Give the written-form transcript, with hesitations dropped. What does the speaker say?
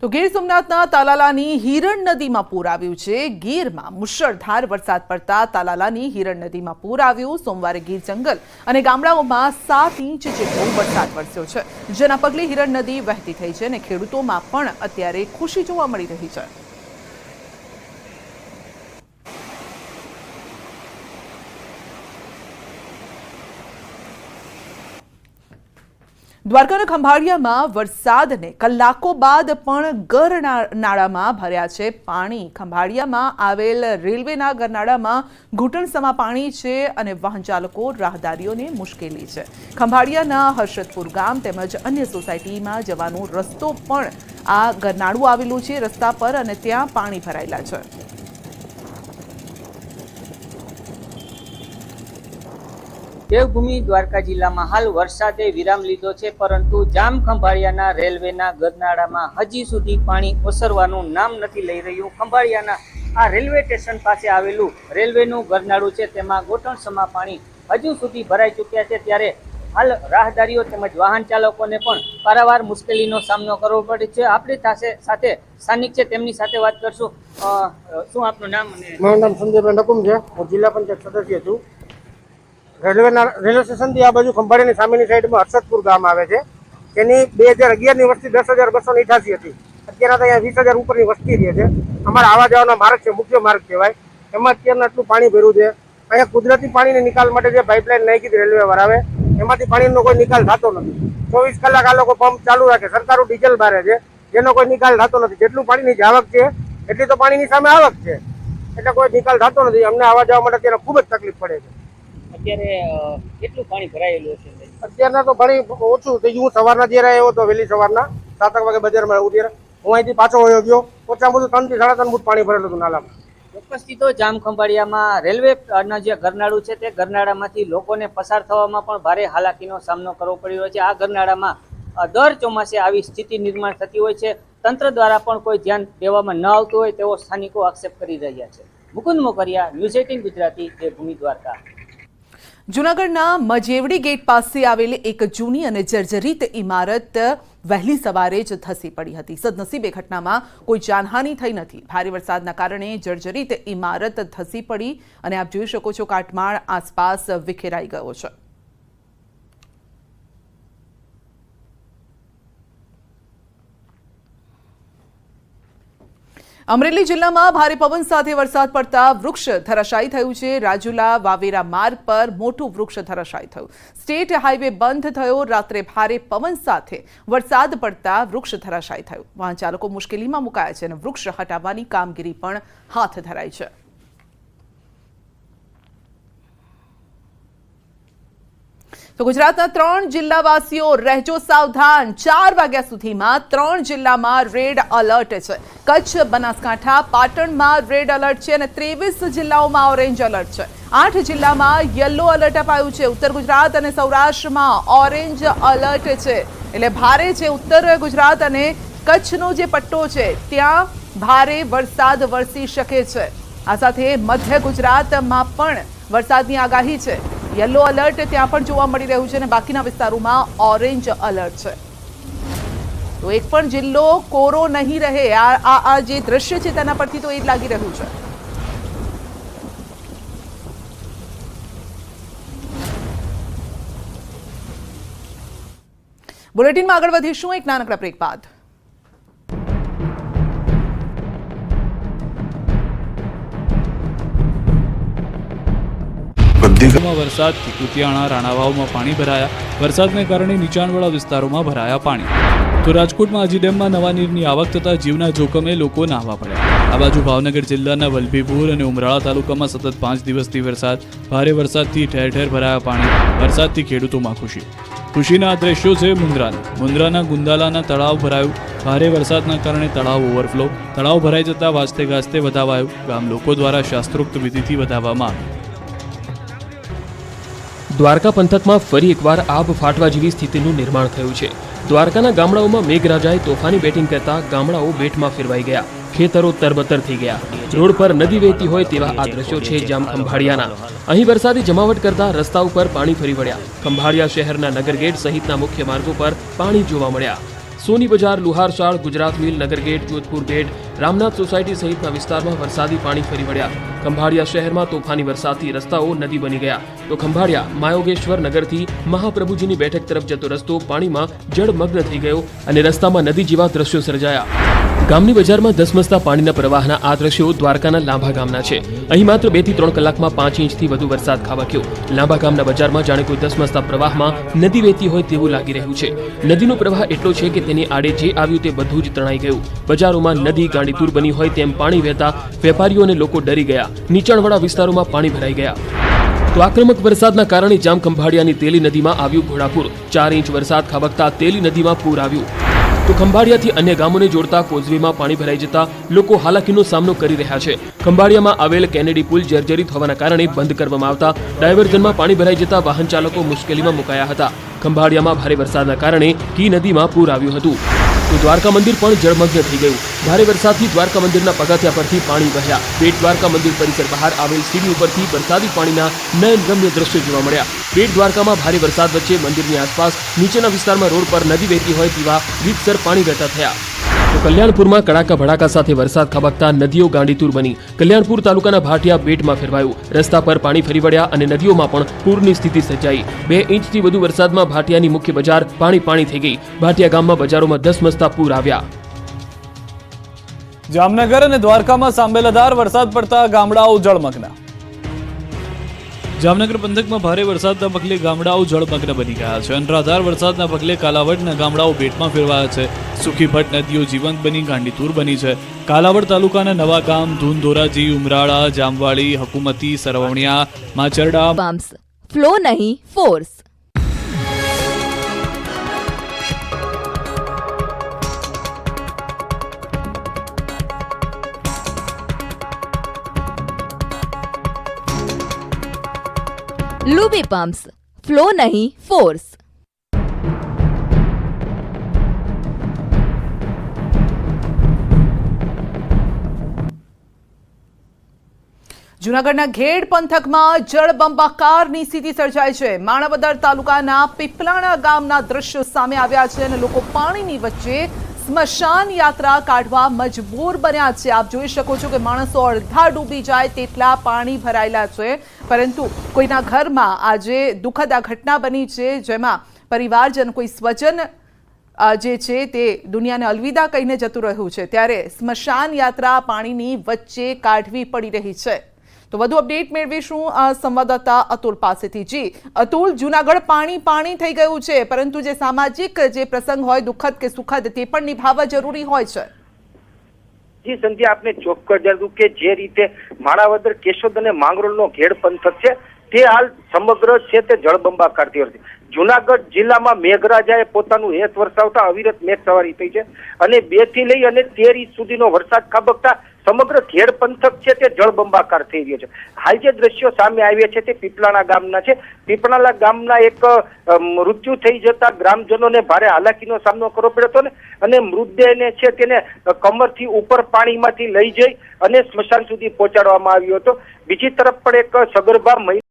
તો ગીર સોમનાથના તાલાલાની હિરણ નદીમાં પૂર આવ્યું છે। ગીરમાં મુશળધાર વરસાદ પડતા તાલાલાની હિરણ નદીમાં પૂર આવ્યું। સોમવારે ગીર જંગલ અને ગામડાઓમાં 7 ઇંચ જેટલો વરસાદ વરસ્યો છે, જેના પગલે હિરણ નદી વહેતી થઈ છે અને ખેડૂતોમાં પણ અત્યારે ખુશી જોવા મળી રહી છે। દ્વારકાના ખંભાળિયામાં વરસાદને કલાકો બાદ પણ ગરનાળામાં ભર્યા છે પાણી। ખંભાળિયામાં આવેલ રેલવેના ગરનાળામાં ઘૂંટણસમા પાણી છે અને વાહન ચાલકો રાહદારીઓને મુશ્કેલી છે। ખંભાળિયાના હર્ષદપુર ગામ તેમજ અન્ય સોસાયટીમાં જવાનો રસ્તો પણ આ ગરનાળું આવેલું છે રસ્તા પર અને ત્યાં પાણી ભરાયેલા છે। દેવભૂમિ દ્વારકા જિલ્લામાં હાલ વરસાદે વિરામ લીધો છે, પરંતુ જામ ખંભાળિયાના રેલવેના ગરનાળામાં હજી સુધી પાણી ઓસરવાનું નામ નથી લઈ રહ્યું। ખંભાળિયાના આ રેલવે સ્ટેશન પાસે આવેલું રેલવેનું ગરનાળું છે, તેમાં ઘૂંટણસમા પાણી હજુ સુધી ભરાઈ ચૂક્યા છે। ત્યારે હાલ રાહદારીઓ તેમજ વાહન ચાલકોને પણ પારાવાર મુશ્કેલીનો સામનો કરવો પડે છે। આપણી સાથે સ્થાનિક છે, તેમની સાથે વાત કરશું। શું આપનું નામ? મારું નામ સંજયભાઈ નકુમ છે, હું જિલ્લા પંચાયત સદસ્ય છું। રેલવે સ્ટેશનથી આ બાજુ ખંભાળિયાની સામેની સાઈડમાં હર્ષદપુર ગામ આવે છે, તેની 2011ની વસ્તી 10,288 હતી। અત્યારે અહીંયા 20,000 ઉપરની વસ્તી રહે છે। અમારા આવા જવાનો માર્ગ છે, મુખ્ય માર્ગ કહેવાય, એમાં અત્યારના આટલું પાણી ભર્યું છે। અહીંયા કુદરતી પાણીના નિકાલ માટે જે પાઇપલાઇન નાખી હતી રેલવે વાળાએ, એમાંથી પાણીનો કોઈ નિકાલ થતો નથી। 24 કલાક આ લોકો પંપ ચાલુ રાખે, સરકારું ડીઝલ બારે છે, જેનો કોઈ નિકાલ થતો નથી। જેટલું પાણીની આવક છે એટલી તો પાણીની સામે આવક છે, એટલે કોઈ નિકાલ થતો નથી। અમને આવવા જવા માટે અત્યારે ખૂબ જ તકલીફ પડે છે। અત્યારે કેટલું પાણી ભરાયેલું છે? અત્યારના તો પાણી ઓછું થઈ ગયું। સવારના જ્યારે આવ્યો તો વહેલી સવારના 7 વાગે બજારમાં આવું ત્યારે હું અહીંથી પાછો વયો ગયો, ઓછામાં ઓછું 3 થી 3.5 ફૂટ પાણી ભરેલું હતું નાલામાં। ચોક્કસથી તો જામ ખંભાળિયામાં રેલવેના જે ગરનાળું છે તે ગરનાળામાંથી લોકોને પસાર થવામાં પણ ભારે હાલાકીનો સામનો કરવો પડી રહ્યો છે। આ ગરનાળામાં દર ચોમાસે આવી સ્થિતિ નિર્માણ થતી હોય છે, તંત્ર દ્વારા પણ કોઈ ધ્યાન દેવામાં ન આવતું હોય તેવો સ્થાનિકો આક્ષેપ કરી રહ્યા છે। મુકુંદ મોકરિયા, ન્યૂઝ 18 ગુજરાતી, દેવભૂમિ દ્વારકા। જૂનાગઢના મજેવડી ગેટ પાસે આવેલી એક જૂની અને જર્જરિત ઇમારત વહેલી સવારે જ ધસી પડી હતી। સદનસીબે ઘટનામાં કોઈ જાનહાનિ થઈ નથી। ભારે વરસાદના કારણે જર્જરિત ઇમારત ધસી પડી અને આપ જોઈ શકો છો કાટમાળ આસપાસ વિખેરાઈ ગયો છે। અમરેલી જિલ્લામાં ભારે પવન સાથે વરસાદ પડતા વૃક્ષ ધરાશાયી થયું છે। રાજુલા વાવેરા માર્ગ પર મોટું વૃક્ષ ધરાશાયી થયું। સ્ટેટ હાઈવે બંધ થયો। રાત્રે ભારે પવન સાથે વરસાદ પડતા વૃક્ષ ધરાશાયી થયું। વાહન ચાલકો મુશ્કેલીમાં મુકાયા છે અને વૃક્ષ હટાવવાની કામગીરી પણ હાથ ધરાઈ છે। તો ગુજરાતના 3 જિલ્લાવાસીઓ રહેજો સાવધાન। 4 વાગ્યા સુધીમાં 3 જિલ્લામાં રેડ એલર્ટ છે। કચ્છ, બનાસકાંઠા, પાટણમાં રેડ એલર્ટ છે અને 23 જિલ્લાઓમાં ઓરેન્જ એલર્ટ છે। 8 જિલ્લામાં યલો એલર્ટ અપાયું છે। ઉત્તર ગુજરાત અને સૌરાષ્ટ્રમાં ઓરેન્જ એલર્ટ છે, એટલે ભારે છે। ઉત્તર ગુજરાત અને કચ્છનો જે પટ્ટો છે ત્યાં ભારે વરસાદ વરસી શકે છે। આ સાથે મધ્ય ગુજરાતમાં પણ વરસાદની આગાહી છે। યલો એલર્ટ ત્યાં પણ જોવા મળી રહ્યું છે અને બાકીના વિસ્તારોમાં ઓરેન્જ એલર્ટ છે। તો એક પણ જિલ્લો કોરો નહીં રહે, આ જે દ્રશ્ય છે તેના પરથી તો એ જ લાગી રહ્યું છે। બુલેટિનમાં આગળ વધીશું એક નાનકડા બ્રેક બાદ। વરસાદથી કુતિયાણા, રાણાવાવમાં પાણી ભરાયા। વરસાદને કારણે નીચાણવાળા વિસ્તારોમાં ભરાયા પાણી। તો રાજકોટમાં આજી ડેમમાં નવા નીરની આવક થતાં જીવના જોખમે લોકો નાહવા પડ્યા। આ બાજુ ભાવનગર જિલ્લાના વલભીપુર અને ઉમરાળા તાલુકામાં સતત 5 દિવસથી ભારે વરસાદથી ઠેર ઠેર ભરાયા પાણી। વરસાદથી ખેડૂતોમાં ખુશીના આ દ્રશ્યો છે મુન્દ્રાના ગુંદાલાના તળાવ ભરાયું। ભારે વરસાદના કારણે તળાવ ઓવરફ્લો, તળાવ ભરાઈ જતા વાજતે ગાજતે વધાવાયું। ગામ લોકો દ્વારા શાસ્ત્રોક્ત વિધિથી વધાવવામાં આવ્યું। દ્વારકા પંથકમાં ફરી એકવાર આબ ફાટવા જેવી સ્થિતિનું નિર્માણ થયું છે। દ્વારકાના ગામડાઓમાં મેઘરાજાએ તોફાની બેટિંગ કરતા ગામડાઓ બેટમાં ફેરવાઈ ગયા। ખેતરો તરબતર થઈ ગયા। રોડ પર નદી વહેતી હોય તેવા આ દ્રશ્યો છે જામ ખંભાળિયાના। અહીં વરસાદી જમાવટ કરતા રસ્તા ઉપર પાણી ફરી વળ્યા। ખંભાળિયા શહેરના નગરગેટ સહિતના મુખ્ય માર્ગો પર પાણી જોવા મળ્યા। સોની બજાર, લુહારશાળ, Gujarat mill, Nagar gate, Jodhpur gate, Ramnath society સહિતના વિસ્તારમાં વરસાદી પાણી ફરી વળ્યા. ખંભાળિયા શહેરમાં તોફાની વરસાદથી રસ્તાઓ નદી બની ગયા. તો ખંભાળિયા માયોગેશ્વર નગરથી મહાપ્રભુજીની બેઠક તરફ જતો રસ્તો પાણીમાં જળમગ્ન થઈ ગયો અને રસ્તામાં નદી જેવા દ્રશ્યો સર્જાયા. ગામની બજારમાં ધસમસતા પાણીના પ્રવાહના આ દ્રશ્યો દ્વારકાના લાંભા ગામના છે. અહીં માત્ર 2 થી 3 કલાકમાં 5 ઇંચથી વધુ વરસાદ ખાબક્યો. લાંભા ગામના બજારમાં જાણે કોઈ ધસમસતા પ્રવાહમાં નદી વહેતી હોય તેવું લાગી રહ્યું છે. નદીનો પ્રવાહ એટલો છે કે તેની આડે જે આવ્યું તે બધું જ તણાઈ ગયું. બજારોમાં નદી ગાંડીતુર બની હોય તેમ પાણી વહેતા વેપારીઓ અને લોકો ડરી ગયા. નીચાણવાળા વિસ્તારોમાં પાણી ભરાઈ ગયા. તો આક્રમક વરસાદના કારણે જામ ખંભાળિયાની તેલી નદીમાં આવ્યું ઘોડાપૂર. 4 ઇંચ વરસાદ ખાબકતા તેલી નદીમાં પૂર આવ્યું. તો ખંભાળિયાથી અન્ય ગામોને જોડતા કોઝવેમાં પાણી ભરાઈ જતા લોકો હાલાકીનો સામનો કરી રહ્યા છે. ખંભાળિયામાં આવેલ કેનેડી પુલ જર્જરિત હોવાના કારણે બંધ કરવામાં આવતા ડાયવર્ઝનમાં પાણી ભરાઈ જતા વાહન ચાલકો મુશ્કેલીમાં મુકાયા હતા. ખંભાળિયામાં ભારે વરસાદના કારણે કી નદીમાં પૂર આવ્યું હતું. તો દ્વારકા મંદિર પણ જળમગ્ન થઈ ગયું. ભારે વરસાદથી દ્વારકા મંદિરના પગથિયા પરથી પાણી વહ્યા. બેટ દ્વારકા મંદિર પરિસર બહાર આવેલ સીડી ઉપરથી વરસાદી પાણીના નયનરમ્ય દ્રશ્યો જોવા મળ્યા. બેટ દ્વારકામાં ભારે વરસાદ વચ્ચે મંદિરની આસપાસ નીચેના વિસ્તારમાં રોડ પર નદી વહેતી હોય તેવા રીતસર પાણી વહેતા થયા. તો કલ્યાણપુરમાં કડાકા ભડાકા સાથે વરસાદ ખાબકતા નદીઓ ગાંડીતુર બની. કલ્યાણપુર તાલુકાના ભાટિયા બેટમાં ફેરવાયું. રસ્તા પર પાણી ફરી વળ્યા અને નદીઓમાં પણ પૂરની સ્થિતિ સર્જાઈ. 2 ઇંચથી વધુ વરસાદમાં ભાટિયાની મુખ્ય બજાર પાણી થઈ ગઈ. ભાટિયા ગામમાં બજારોમાં ધસમસતા પૂર આવ્યા. જામનગર અને દ્વારકામાં સાંબેલાધાર વરસાદ પડતા ગામડાઓ જળમગ્ન. જામનગર પંથકમાં ભારે વરસાદના પગલે ગામડાઓ જળમગ્ન બની ગયા છે. અનરાધાર વરસાદના પગલે કાલાવડના ગામડાઓ બેટમાં ફેરવાયા છે. સુખીભટ નદીઓ જીવંત બની ગાંડીતુર બની છે. કાલાવડ તાલુકાના નવા ગામ, ધૂનધોરાજી, ઉમરાળા, જામવાળી, હકુમતી, સરવણિયા, માચરડા પમ્પ્સ ફ્લો નહીં ફોર્સ. લુબી પમ્પ્સ ફ્લો નહીં ફોર્સ. જૂનાગઢના ઘેડ પંથકમાં જળબંબાકારની સ્થિતિ સર્જાઈ છે. માણાવદર તાલુકાના પીપલાણા ગામના દ્રશ્યો સામે આવ્યા છે અને લોકો પાણીની વચ્ચે સ્મશાન યાત્રા કાઢવા મજબૂર બન્યા છે. આપ જોઈ શકો છો કે માણસો અડધા ડૂબી જાય તેટલા પાણી ભરાયેલા છે. પરંતુ કોઈના ઘરમાં આજે દુઃખદ આ ઘટના બની છે, જેમાં પરિવારજન, કોઈ સ્વજન જે છે તે દુનિયાને અલવિદા કહીને જતું રહ્યું છે. ત્યારે સ્મશાન યાત્રા પાણીની વચ્ચે કાઢવી પડી રહી છે. તો વધુ અપડેટ મેળવીશું સંવાદદાતા અતુલ પાસેથી. જી અતુલ, જૂનાગઢ પાણી થઈ ગયું છે, પરંતુ જે સામાજિક જે પ્રસંગ હોય, દુઃખદ કે સુખદ, તે પણ નિભાવવા જરૂરી હોય છે. જી સંધ્યા, આપને ચોક્કસ જણાવું કે જે રીતે માણાવદર, કેશોદ અને માંગરોળનો ઘેડ પંથક છે તે હાલ સમગ્ર છે તે જળબંબાકારથી હતી. જૂનાગઢ જિલ્લામાં મેઘરાજાએ પોતાનું હેત વરસાવતા અવિરત મેઘ સવારી થઈ છે અને 2 થી લઈ અને 13 ઇંચ સુધીનો વરસાદ ખાબકતા સમગ્ર ઘેડ પંથક છે તે જળબંબાકાર થઈ રહ્યો છે. હાલ જે દ્રશ્યો સામે આવ્યા છે તે પીપલાણા ગામના છે. પીપલાણા ગામના એક મૃત્યુ થઈ જતા ગ્રામજનોને ભારે હાલાકીનો સામનો કરવો પડ્યો હતો ને, અને મૃતદેહને છે તેને કમરથી ઉપર પાણીમાંથી લઈ જઈ અને સ્મશાન સુધી પહોંચાડવામાં આવ્યો હતો. બીજી તરફ પણ એક સગર્ભા મહિલા